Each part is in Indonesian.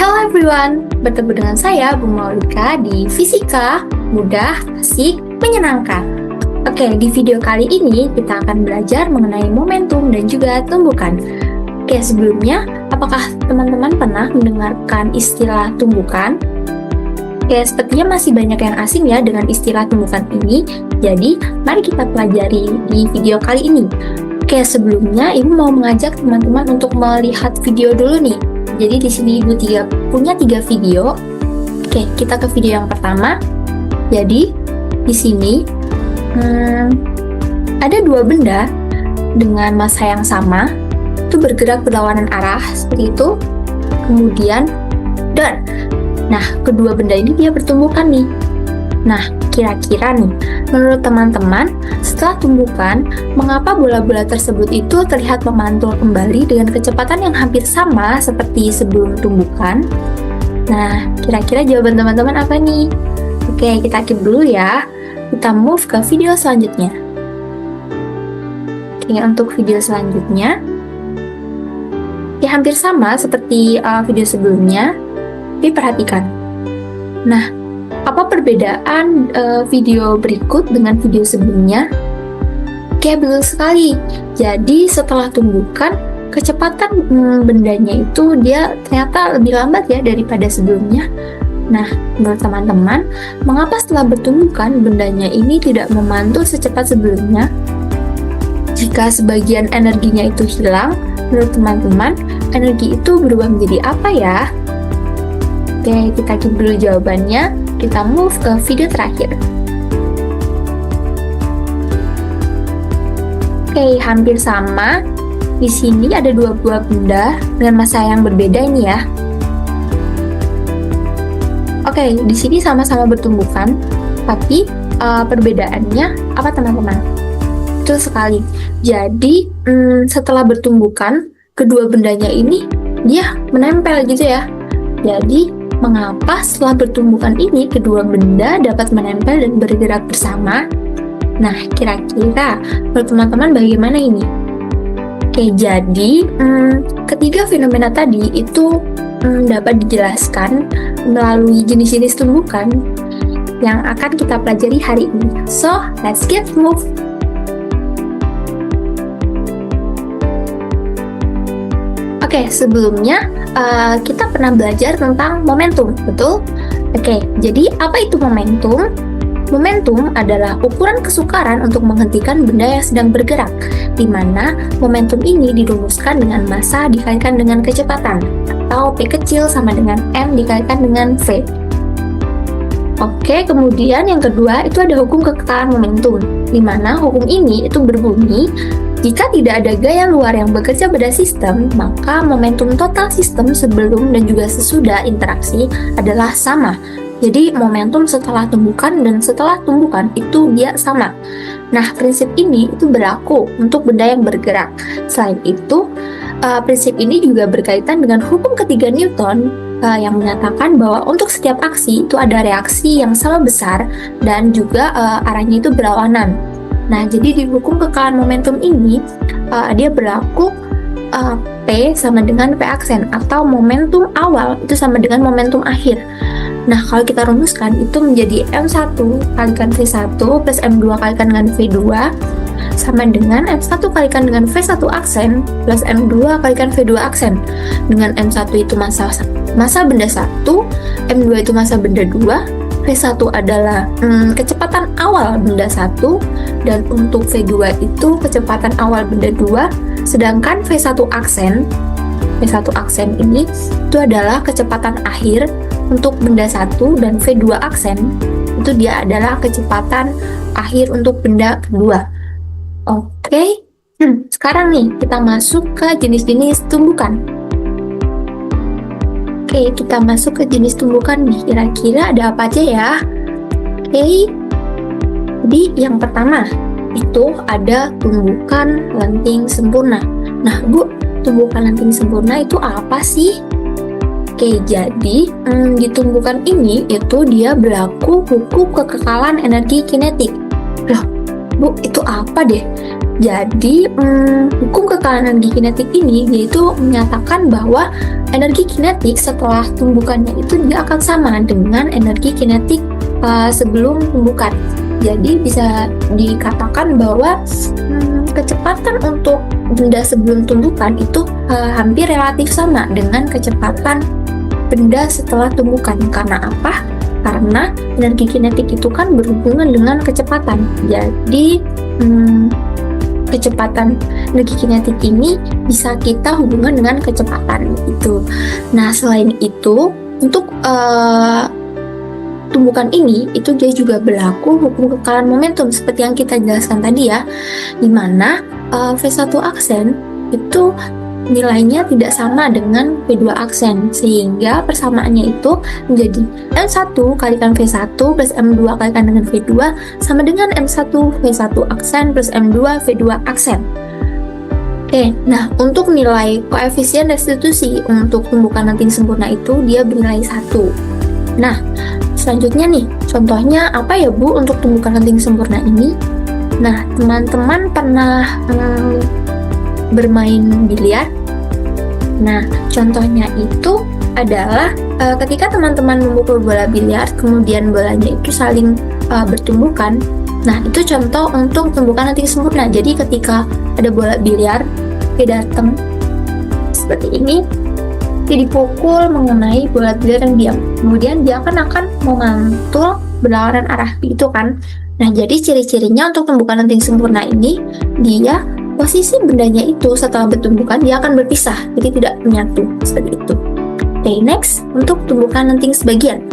Hello everyone, bertemu dengan saya Bu Maulika di Fisika Mudah, Asik, Menyenangkan. Oke, di video kali ini kita akan belajar mengenai momentum dan juga tumbukan. Oke, sebelumnya, apakah teman-teman pernah mendengarkan istilah tumbukan? Oke, sepertinya masih banyak yang asing ya dengan istilah tumbukan ini, jadi mari kita pelajari di video kali ini. Oke, sebelumnya Ibu mau mengajak teman-teman untuk melihat video dulu nih. Jadi di sini Ibu punya 3 video. Oke, kita ke video yang pertama. Jadi di sini ada 2 benda dengan massa yang sama, itu bergerak berlawanan arah seperti itu. Kemudian nah, kedua benda ini dia bertumbukan nih. Nah, kira-kira nih, menurut teman-teman, setelah tumbukan, mengapa bola-bola tersebut itu terlihat memantul kembali dengan kecepatan yang hampir sama seperti sebelum tumbukan? Nah, kira-kira jawaban teman-teman apa nih? Oke, kita keep dulu ya. Kita move ke video selanjutnya. Oke, untuk video selanjutnya, ya hampir sama seperti video sebelumnya, tapi perhatikan. Nah, apa perbedaan video berikut dengan video sebelumnya? Oke, betul sekali. Jadi setelah tumbukan, kecepatan bendanya itu dia ternyata lebih lambat ya daripada sebelumnya. Nah, menurut teman-teman, mengapa setelah bertumbukan bendanya ini tidak memantul secepat sebelumnya? Jika sebagian energinya itu hilang, menurut teman-teman, energi itu berubah menjadi apa ya? Oke, kita keep dulu jawabannya. Kita move ke video terakhir. Oke, hampir sama. Di sini ada 2 buah benda dengan massa yang berbeda ini ya. Oke, di sini sama-sama bertumbukan, tapi perbedaannya apa teman-teman? Betul sekali. Jadi, setelah bertumbukan, kedua bendanya ini dia menempel gitu ya. Jadi, mengapa setelah bertumbukan ini kedua benda dapat menempel dan bergerak bersama? Nah, kira-kira menurut teman-teman bagaimana ini? Oke, jadi ketiga fenomena tadi itu dapat dijelaskan melalui jenis-jenis tumbukan yang akan kita pelajari hari ini. So, let's get move. Oke, sebelumnya kita pernah belajar tentang momentum, betul? Oke, jadi apa itu momentum? Momentum adalah ukuran kesukaran untuk menghentikan benda yang sedang bergerak, di mana momentum ini dirumuskan dengan massa dikalikan dengan kecepatan, atau P kecil sama dengan M dikalikan dengan V. Oke, kemudian yang kedua itu ada hukum kekekalan momentum, di mana hukum ini itu berbunyi, jika tidak ada gaya luar yang bekerja pada sistem, maka momentum total sistem sebelum dan juga sesudah interaksi adalah sama. Jadi momentum setelah tumbukan dan setelah tumbukan itu dia sama. Nah, prinsip ini itu berlaku untuk benda yang bergerak. Selain itu, prinsip ini juga berkaitan dengan hukum ketiga Newton yang menyatakan bahwa untuk setiap aksi itu ada reaksi yang sama besar dan juga arahnya itu berlawanan. Nah, jadi di hukum kekekalan momentum ini, dia berlaku P sama dengan P aksen, atau momentum awal itu sama dengan momentum akhir. Nah, kalau kita rumuskan, itu menjadi M1 kalikan V1 plus M2 kalikan dengan V2 sama dengan M1 kalikan dengan V1 aksen plus M2 kalikan V2 aksen. Dengan M1 itu massa benda 1, M2 itu massa benda 2, V1 adalah kecepatan awal benda 1, dan untuk V2 itu kecepatan awal benda 2, sedangkan V1 aksen ini itu adalah kecepatan akhir untuk benda 1, dan V2 aksen itu dia adalah kecepatan akhir untuk benda kedua. Oke, sekarang nih kita masuk ke jenis-jenis tumbukan. Oke, kita masuk ke jenis tumbukan nih. Kira-kira ada apa aja ya? Oke, jadi yang pertama itu ada tumbukan lenting sempurna. Nah, Bu, tumbukan lenting sempurna itu apa sih? Oke, jadi di tumbukan ini itu dia berlaku hukum kekekalan energi kinetik. Loh, Bu, itu apa deh? Jadi, hukum kekalan energi kinetik ini yaitu menyatakan bahwa energi kinetik setelah tumbukannya itu dia akan sama dengan energi kinetik sebelum tumbukan. Jadi bisa dikatakan bahwa kecepatan untuk benda sebelum tumbukan itu hampir relatif sama dengan kecepatan benda setelah tumbukan. Karena apa? Karena energi kinetik itu kan berhubungan dengan kecepatan. Jadi kecepatan energi kinetik ini bisa kita hubungkan dengan kecepatan itu. Nah, selain itu, untuk tumbukan ini itu dia juga berlaku hukum kekalan momentum seperti yang kita jelaskan tadi ya, dimana V1 aksen itu nilainya tidak sama dengan V2 aksen, sehingga persamaannya itu menjadi M1 kalikan V1 plus M2 kalikan dengan V2 sama dengan M1 V1 aksen plus M2 V2 aksen. Oke, nah untuk nilai koefisien restitusi untuk tumbukan lenting sempurna itu dia bernilai 1. Nah, selanjutnya nih, contohnya apa ya Bu untuk tumbukan lenting sempurna ini? Nah, teman-teman pernah bermain biliar? Nah, contohnya itu adalah ketika teman-teman memukul bola biliar, kemudian bolanya itu saling bertumbukan. Nah, itu contoh untuk tumbukan lenting sempurna. Jadi ketika ada bola biliar, dia datang seperti ini, dia dipukul mengenai bola biliar yang diam. Kemudian dia akan memantul berlawanan arah, begitu kan? Nah, jadi ciri-cirinya untuk tumbukan lenting sempurna ini, dia posisi bendanya itu setelah bertumbukan dia akan berpisah, jadi tidak menyatu seperti itu. Oke, next untuk tumbukan lenting sebagian.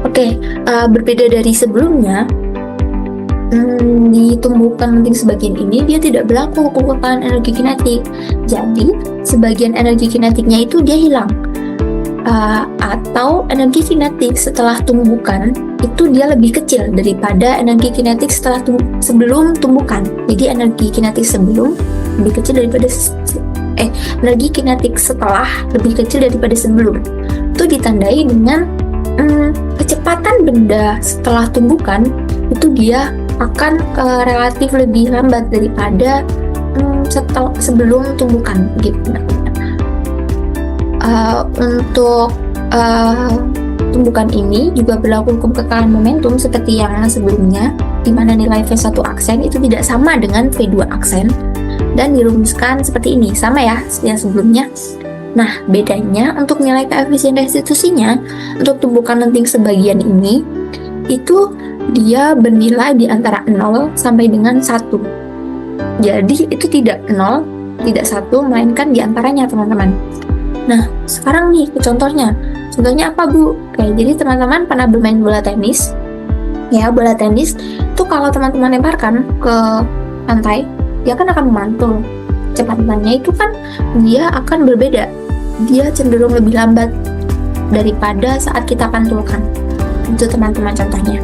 Oke, berbeda dari sebelumnya, di tumbukan lenting sebagian ini dia tidak berlaku hukum kekalan energi kinetik. Jadi sebagian energi kinetiknya itu dia hilang, atau energi kinetik setelah tumbukan itu dia lebih kecil daripada energi kinetik sebelum tumbukan. Jadi energi kinetik sebelum lebih kecil daripada energi kinetik setelah lebih kecil daripada sebelum. Itu ditandai dengan kecepatan benda setelah tumbukan itu dia akan relatif lebih lambat daripada sebelum tumbukan gitu. Untuk tumbukan ini juga berlaku hukum kekalan momentum seperti yang sebelumnya, di mana nilai V1 aksen itu tidak sama dengan V2 aksen dan dirumuskan seperti ini, sama ya seperti yang sebelumnya. Nah, bedanya untuk nilai koefisien restitusinya untuk tumbukan lenting sebagian ini itu dia bernilai di antara 0 sampai dengan 1. Jadi itu tidak 0, tidak 1, melainkan di antaranya teman-teman. Nah, sekarang nih ke contohnya. Contohnya apa Bu? Oke, jadi teman-teman pernah bermain bola tenis? Ya, bola tenis itu kalau teman-teman lemparkan ke pantai, dia kan akan memantul. Kecepatannya itu kan dia akan berbeda. Dia cenderung lebih lambat daripada saat kita pantulkan. Itu teman-teman contohnya.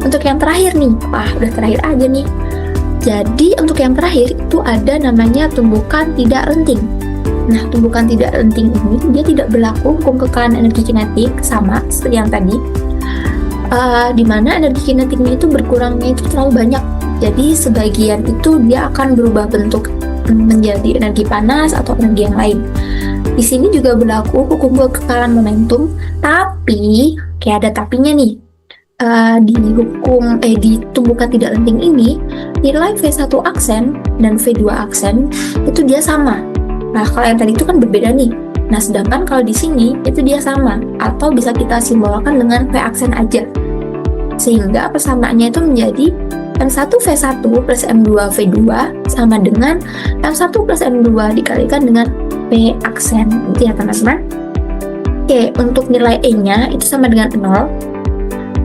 Untuk yang terakhir nih, udah terakhir aja nih. Jadi untuk yang terakhir itu ada namanya tumbukan tidak lenting. Nah, tumbukan tidak lenting ini dia tidak berlaku hukum kekalan energi kinetik sama seperti yang tadi, dimana energi kinetiknya itu berkurangnya itu terlalu banyak. Jadi sebagian itu dia akan berubah bentuk menjadi energi panas atau energi yang lain. Di sini juga berlaku hukum kekalan momentum, tapi kayak ada tapinya nih. Di tumbukan tidak lenting ini nilai V1 aksen dan V2 aksen itu dia sama. Nah, kalau yang tadi itu kan berbeda nih. Nah, sedangkan kalau di sini itu dia sama, atau bisa kita simbolkan dengan V aksen aja. Sehingga persamaannya itu menjadi M1 V1 plus M2 V2 sama dengan M1 plus M2 dikalikan dengan V aksen. Gitu ya teman-teman. Oke, untuk nilai E-nya itu sama dengan 0.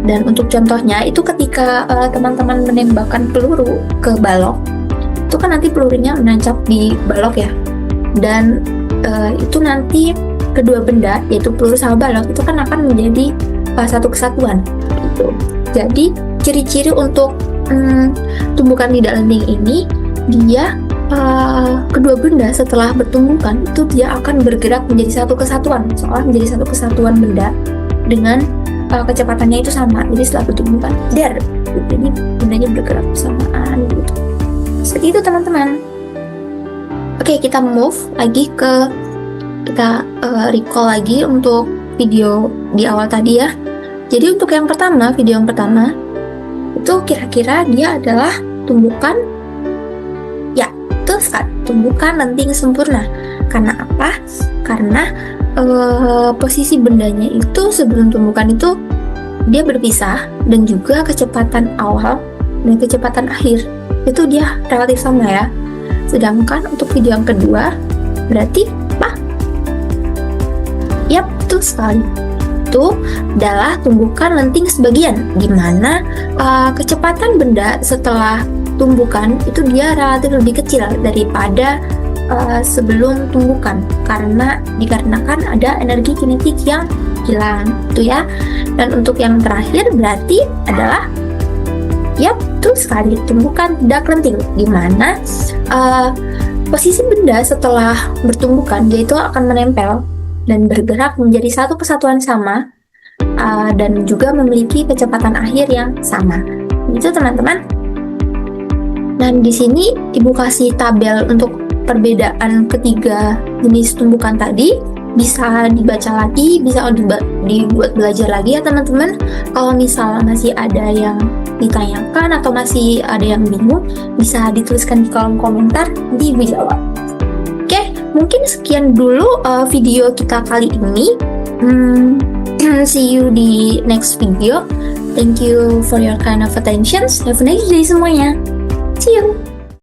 Dan untuk contohnya itu ketika teman-teman menembakkan peluru ke balok, itu kan nanti pelurunya menancap di balok ya. Dan itu nanti kedua benda yaitu peluru sama balok itu kan akan menjadi satu kesatuan gitu. Jadi ciri-ciri untuk tumbukan tidak lenting ini dia kedua benda setelah bertumbukan itu dia akan bergerak menjadi satu kesatuan, seolah menjadi satu kesatuan benda dengan kecepatannya itu sama. Jadi setelah bertumbukan jadi bendanya bergerak bersamaan gitu. Seperti itu teman-teman. Oke, kita recall lagi untuk video di awal tadi ya. Jadi untuk video yang pertama itu kira-kira dia adalah tumbukan, ya betul sekali, tumbukan lenting sempurna. Karena apa? Karena posisi bendanya itu sebelum tumbukan itu dia berpisah, dan juga kecepatan awal dan kecepatan akhir itu dia relatif sama ya. Sedangkan untuk video yang kedua berarti apa? Yap, betul sekali. Itu adalah tumbukan lenting sebagian, di mana kecepatan benda setelah tumbukan itu dia relatif lebih kecil daripada sebelum tumbukan, dikarenakan ada energi kinetik yang hilang, itu ya. Dan untuk yang terakhir berarti adalah yap, betul sekali, tumbukan tidak lenting, di mana posisi benda setelah bertumbukan dia itu akan menempel dan bergerak menjadi satu kesatuan sama, dan juga memiliki kecepatan akhir yang sama. Itu teman-teman. Dan di sini Ibu kasih tabel untuk perbedaan ketiga jenis tumbukan tadi. Bisa dibaca lagi, bisa dibuat belajar lagi ya teman-teman. Kalau misalnya masih ada yang ditanyakan atau masih ada yang bingung, bisa dituliskan di kolom komentar, nanti Ibu jawab. Oke, mungkin sekian dulu video kita kali ini. See you di next video. Thank you for your kind of attention. Have a nice day semuanya. See you.